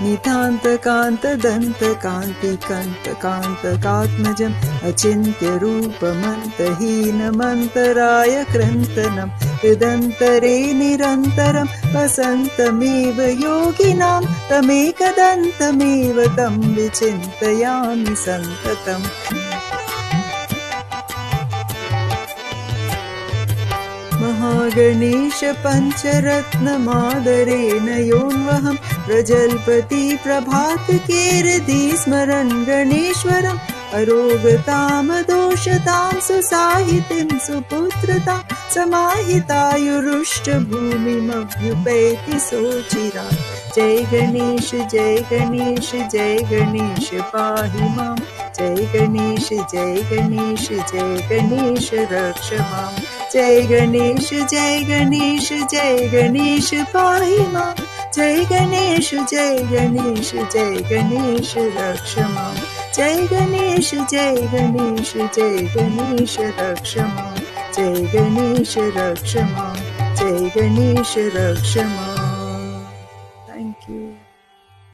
नितान्तकान्तदन्तकान्तिकन्तकान्तकात्मजम् अचिन्त्यरूपमन्तहीनमन्तराय क्रन्तनं हृदन्तरे निरन्तरं वसन्तमेव योगिनां तमेकदन्तमेव तं विचिन्तयामि सन्ततम्। महागणेश पञ्चरत्नमादरेण योऽन्वहं प्रजल्पति प्रभातकेरदि स्मरन् गणेश्वरम् अरोगतामदोषतां सुसाहितिं सुपुत्रतां समाहितायुरुष्टभूमिमभ्युपैति सोचिरात्। जय गणेश जय गणेश जय गणेश पाहि मां। जय गणेश जय गणेश जय गणेश रक्ष मां। जय गणेश जय गणेश जय गणेश पाहि मां। जय गणेश जय गणेश जय गणेश रक्ष मां। जय गणेश जय गणेश जय गणेश रक्ष मां। जय गणेश रक्ष मां। जय गणेश रक्ष मां। Thank you.